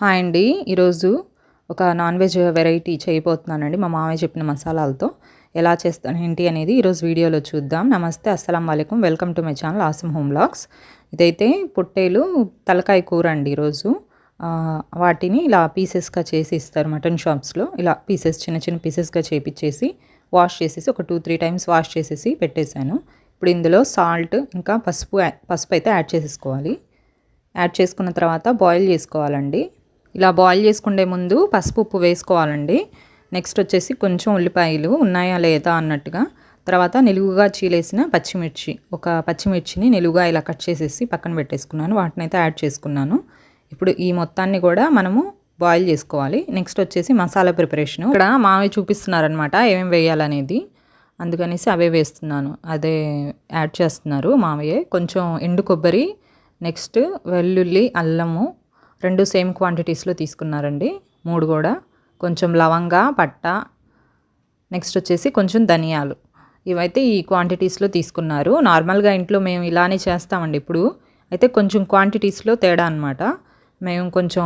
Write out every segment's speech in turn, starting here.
Hi అండి. ఈరోజు ఒక నాన్ వెజ్ వెరైటీ చేయబోతున్నానండి మా మామయ్య చెప్పిన మసాలాలతో. ఎలా చేస్తాను ఏంటి అనేది ఈరోజు వీడియోలో చూద్దాం. నమస్తే, అస్సలం వాలేకుం, welcome to my channel Asim home vlogs. ఇదైతే పొట్టేలు తలకాయ కూర అండి ఈరోజు. వాటిని ఇలా పీసెస్గా చేసి ఇస్తారు మటన్ షాప్స్లో. ఇలా పీసెస్ చిన్న చిన్న పీసెస్గా చేపించేసి వాష్ చేసేసి ఒక 2-3 టైమ్స్ వాష్ చేసేసి పెట్టేశాను. ఇప్పుడు ఇందులో సాల్ట్ ఇంకా పసుపు అయితే యాడ్ చేసేసుకోవాలి. యాడ్ చేసుకున్న తర్వాత బాయిల్ చేసుకోవాలండి. ఇలా బాయిల్ చేసుకునే ముందు పసుపు ఉప్పు వేసుకోవాలండి. నెక్స్ట్ వచ్చేసి కొంచెం ఉల్లిపాయలు ఉన్నాయా లేదా అన్నట్టుగా, తర్వాత నిలువుగా చీలేసిన పచ్చిమిర్చి, ఒక పచ్చిమిర్చిని నిలువుగా ఇలా కట్ చేసేసి పక్కన పెట్టేసుకున్నాను. వాటిని అయితే యాడ్ చేసుకున్నాను. ఇప్పుడు ఈ మొత్తాన్ని కూడా మనము బాయిల్ చేసుకోవాలి. నెక్స్ట్ వచ్చేసి మసాలా ప్రిపరేషను. ఇక్కడ మామయ్య చూపిస్తున్నారనమాట ఏమేమి వేయాలనేది, అందుకనేసి అవే వేస్తున్నాను. అదే యాడ్ చేస్తున్నారు మామయ్య. కొంచెం ఎండు కొబ్బరి, నెక్స్ట్ వెల్లుల్లి, అల్లము 2 సేమ్ క్వాంటిటీస్లో తీసుకున్నారండి. 3 కూడా. కొంచెం లవంగా, పట్ట, నెక్స్ట్ వచ్చేసి కొంచెం ధనియాలు, ఇవైతే ఈ క్వాంటిటీస్లో తీసుకున్నారు. నార్మల్గా ఇంట్లో మేము ఇలానే చేస్తామండి ఇప్పుడు. అయితే కొంచెం క్వాంటిటీస్లో తేడా అనమాట. మేము కొంచెం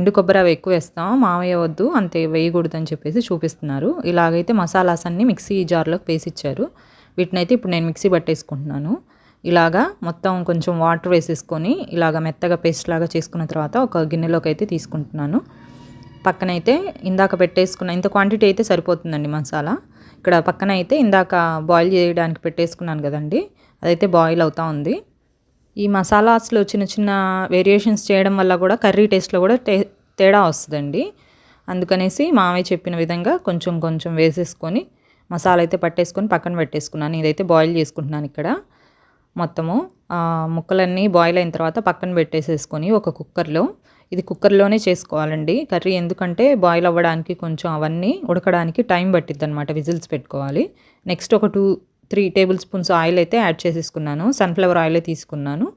ఎండు కొబ్బరి అవి ఎక్కువ వేస్తాం, మామయ్య వద్దు అంతే వేయకూడదు అని చెప్పేసి చూపిస్తున్నారు. ఇలాగైతే మసాలాస్ అన్నీ మిక్సీ జార్లోకి వేసిచ్చారు. వీటినైతే ఇప్పుడు నేను మిక్సీ పట్టేసుకుంటున్నాను. ఇలాగా మొత్తం కొంచెం వాటర్ వేసేసుకొని ఇలాగ మెత్తగా పేస్ట్ లాగా చేసుకున్న తర్వాత ఒక గిన్నెలోకి అయితే తీసుకుంటున్నాను. పక్కనైతే ఇందాక పెట్టేసుకున్న ఇంత క్వాంటిటీ అయితే సరిపోతుందండి మసాలా. ఇక్కడ పక్కన అయితే ఇందాక బాయిల్ చేయడానికి పెట్టేసుకున్నాను కదండి, అదైతే బాయిల్ అవుతూ ఉంది. ఈ మసాలాస్లో చిన్న చిన్న వేరియేషన్స్ చేయడం వల్ల కూడా కర్రీ టేస్ట్లో కూడా తేడా వస్తుందండి. అందుకనేసి మామయ్య చెప్పిన విధంగా కొంచెం కొంచెం వేసేసుకొని మసాలా అయితే పట్టేసుకొని పక్కన పెట్టేసుకున్నాను. ఇదైతే బాయిల్ చేసుకుంటున్నాను ఇక్కడ. మొత్తము ముక్కలన్నీ బాయిల్ అయిన తర్వాత పక్కన పెట్టేసేసుకొని ఒక కుక్కర్లో, ఇది కుక్కర్లోనే చేసుకోవాలండి కర్రీ, ఎందుకంటే బాయిల్ అవ్వడానికి కొంచెం అవన్నీ ఉడకడానికి టైం పట్టిద్ది అనమాట, విజిల్స్ పెట్టుకోవాలి. నెక్స్ట్ ఒక 2-3 టేబుల్ స్పూన్స్ ఆయిల్ అయితే యాడ్ చేసేసుకున్నాను. సన్ఫ్లవర్ ఆయిలే తీసుకున్నాను.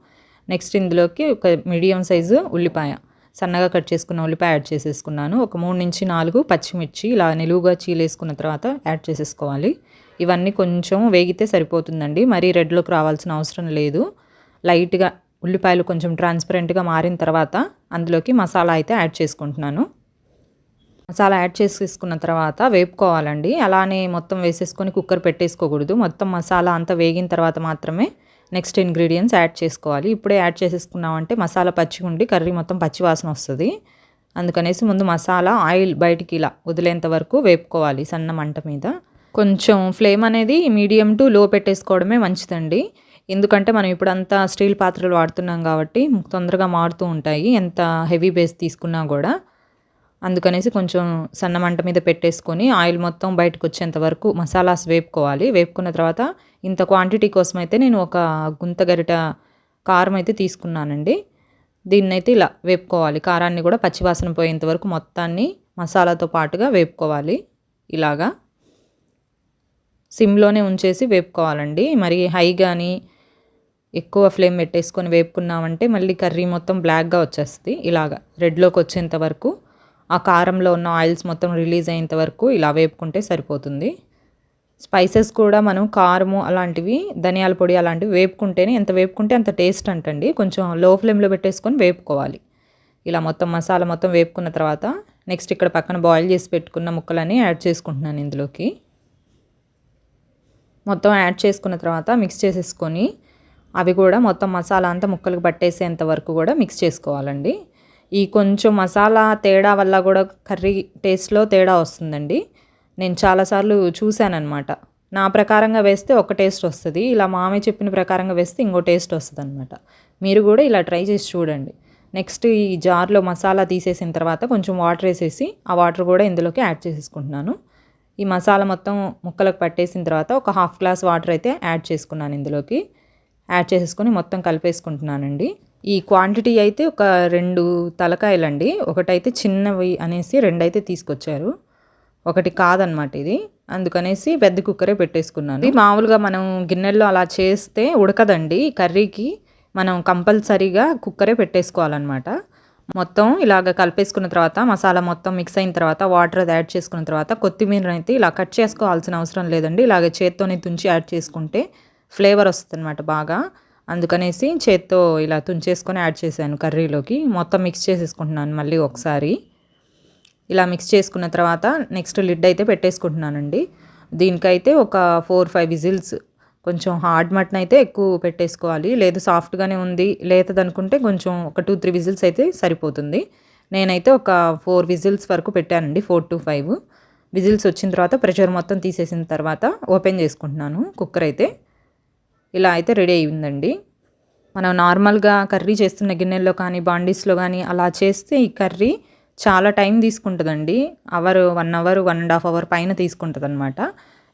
నెక్స్ట్ ఇందులోకి ఒక మీడియం సైజు ఉల్లిపాయ, సన్నగా కట్ చేసుకున్న ఉల్లిపాయ యాడ్ చేసేసుకున్నాను. ఒక 3-4 పచ్చిమిర్చి ఇలా నిలువుగా చీలేసుకున్న తర్వాత యాడ్ చేసేసుకోవాలి. ఇవన్నీ కొంచెం వేగితే సరిపోతుందండి, మరీ రెడ్లోకి రావాల్సిన అవసరం లేదు. లైట్గా ఉల్లిపాయలు కొంచెం ట్రాన్స్పరెంట్గా మారిన తర్వాత అందులోకి మసాలా అయితే యాడ్ చేసుకుంటున్నాను. మసాలా యాడ్ చేసేసుకున్న తర్వాత వేపుకోవాలండి. అలానే మొత్తం వేసేసుకొని కుక్కర్ పెట్టేసుకోకూడదు. మొత్తం మసాలా అంతా వేగిన తర్వాత మాత్రమే నెక్స్ట్ ఇంగ్రీడియంట్స్ యాడ్ చేసుకోవాలి. ఇప్పుడే యాడ్ చేసేసుకున్నామంటే మసాలా పచ్చిగా ఉండి కర్రీ మొత్తం పచ్చి వాసన వస్తుంది. అందుకనేసి ముందు మసాలా ఆయిల్ బయటికి ఇలా వదిలేంత వరకు వేపుకోవాలి సన్న మంట మీద. కొంచెం ఫ్లేమ్ అనేది మీడియం టు లో పెట్టేసుకోవడమే మంచిదండి. ఎందుకంటే మనం ఇప్పుడంతా స్టీల్ పాత్రలు వాడుతున్నాం కాబట్టి తొందరగా మారుతూ ఉంటాయి ఎంత హెవీ బేస్ తీసుకున్నా కూడా. అందుకనేసి కొంచెం సన్న మంట మీద పెట్టేసుకొని ఆయిల్ మొత్తం బయటకు వచ్చేంత వరకు మసాలాస్ వేపుకోవాలి. వేపుకున్న తర్వాత ఇంత క్వాంటిటీ కోసం అయితే నేను ఒక గుంత గరిట కారం అయితే తీసుకున్నానండి. దీన్నైతే ఇలా వేపుకోవాలి. కారాన్ని కూడా పచ్చివాసన పోయేంత వరకు మొత్తాన్ని మసాలాతో పాటుగా వేపుకోవాలి. ఇలాగా సిమ్లోనే ఉంచేసి వేపుకోవాలండి. మరి హై కానీ ఎక్కువ ఫ్లేమ్ పెట్టేసుకొని వేపుకున్నామంటే మళ్ళీ కర్రీ మొత్తం బ్లాక్గా వచ్చేస్తుంది. ఇలాగ రెడ్లోకి వచ్చేంత వరకు ఆ కారంలో ఉన్న ఆయిల్స్ మొత్తం రిలీజ్ అయ్యేంత వరకు ఇలా వేపుకుంటే సరిపోతుంది. స్పైసెస్ కూడా మనం కారము అలాంటివి, ధనియాల పొడి అలాంటివి వేపుకుంటేనే, ఎంత వేపుకుంటే అంత టేస్ట్ అంటండి. కొంచెం లో ఫ్లేమ్లో పెట్టేసుకొని వేపుకోవాలి. ఇలా మొత్తం మసాలా మొత్తం వేపుకున్న తర్వాత నెక్స్ట్ ఇక్కడ పక్కన బాయిల్ చేసి పెట్టుకున్న ముక్కలని యాడ్ చేసుకుంటున్నాను ఇందులోకి. మొత్తం యాడ్ చేసుకున్న తర్వాత మిక్స్ చేసేసుకొని అవి కూడా మొత్తం మసాలా అంతా ముక్కలకు పట్టేసేంత వరకు కూడా మిక్స్ చేసుకోవాలండి. ఈ కొంచెం మసాలా తేడా వల్ల కూడా కర్రీ టేస్ట్లో తేడా వస్తుందండి. నేను చాలాసార్లు చూశానన్నమాట. నా ప్రకారంగా వేస్తే ఒక టేస్ట్ వస్తుంది, ఇలా మామయ్య చెప్పిన ప్రకారంగా వేస్తే ఇంకో టేస్ట్ వస్తుంది అనమాట. మీరు కూడా ఇలా ట్రై చేసి చూడండి. నెక్స్ట్ ఈ జార్లో మసాలా తీసేసిన తర్వాత కొంచెం వాటర్ వేసేసి ఆ వాటర్ కూడా ఇందులోకి యాడ్ చేసేసుకుంటున్నాను. ఈ మసాలా మొత్తం ముక్కలకు పట్టేసిన తర్వాత ఒక 1/2 గ్లాస్ వాటర్ అయితే యాడ్ చేసుకున్నాను ఇందులోకి. యాడ్ చేసేసుకొని మొత్తం కలిపేసుకుంటున్నానండి. ఈ క్వాంటిటీ అయితే ఒక 2 తలకాయలండి. ఒకటైతే చిన్నవి అనేసి 2 అయితే తీసుకొచ్చారు, ఒకటి కాదనమాట ఇది. అందుకనేసి పెద్ద కుక్కరే పెట్టేసుకున్నాను. ఇది మామూలుగా మనం గిన్నెల్లో అలా చేస్తే ఉడకదండి కర్రీకి, మనం కంపల్సరీగా కుక్కరే పెట్టేసుకోవాలన్నమాట. మొత్తం ఇలాగ కలిపేసుకున్న తర్వాత మసాలా మొత్తం మిక్స్ అయిన తర్వాత వాటర్ అది యాడ్ చేసుకున్న తర్వాత కొత్తిమీర అయితే ఇలా కట్ చేసుకోవాల్సిన అవసరం లేదండి. ఇలాగ చేత్తోనే తుంచి యాడ్ చేసుకుంటే ఫ్లేవర్ వస్తుంది అనమాట బాగా. అందుకనేసి చేత్తో ఇలా తుంచేసుకొని యాడ్ చేశాను కర్రీలోకి. మొత్తం మిక్స్ చేసేసుకుంటున్నాను మళ్ళీ ఒకసారి. ఇలా మిక్స్ చేసుకున్న తర్వాత నెక్స్ట్ లిడ్ అయితే పెట్టేసుకుంటున్నానండి. దీనికైతే ఒక 4-5 విజిల్స్, కొంచెం హార్డ్ మటన్ అయితే ఎక్కువ పెట్టేసుకోవాలి, లేదు సాఫ్ట్గానే ఉంది లేతదనుకుంటే కొంచెం ఒక 2-3 విజిల్స్ అయితే సరిపోతుంది. నేనైతే ఒక 4 విజిల్స్ వరకు పెట్టానండి, 4-5 విజిల్స్ వచ్చిన తర్వాత ప్రెషర్ మొత్తం తీసేసిన తర్వాత ఓపెన్ చేసుకుంటున్నాను కుక్కర్ అయితే. ఇలా అయితే రెడీ అయ్యిందండి. మనం నార్మల్గా కర్రీ చేస్తున్న గిన్నెల్లో కానీ బాండీస్లో కానీ అలా చేస్తే ఈ కర్రీ చాలా టైం తీసుకుంటుందండి. 1 అవర్ 1.5 అవర్ పైన తీసుకుంటుంది అనమాట.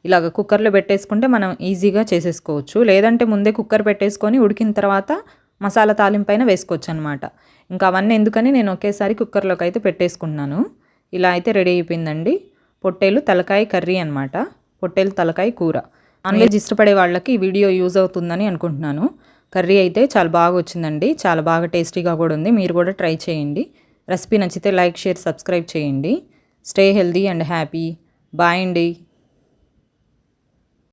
ఇలాగ కుక్కర్లో పెట్టేసుకుంటే మనం ఈజీగా చేసేసుకోవచ్చు. లేదంటే ముందే కుక్కర్ పెట్టేసుకొని ఉడికిన తర్వాత మసాలా తాలింపైన వేసుకోవచ్చు అనమాట. ఇంకా అవన్నీ ఎందుకని నేను ఒకేసారి కుక్కర్లోకి అయితే పెట్టేసుకున్నాను. ఇలా అయితే రెడీ అయిపోయిందండి పొట్టేలు తలకాయ కర్రీ అనమాట. పొట్టేలు తలకాయ కూర. నాన్ వెజ్ ఇష్టపడే వాళ్ళకి ఈ వీడియో యూజ్ అవుతుందని అనుకుంటున్నాను. కర్రీ అయితే చాలా బాగా వచ్చిందండి, చాలా బాగా టేస్టీగా కూడా ఉంది. మీరు కూడా ట్రై చేయండి. రెసిపీ నచ్చితే లైక్, షేర్, సబ్స్క్రైబ్ చేయండి. Stay healthy and happy. Bye అండి.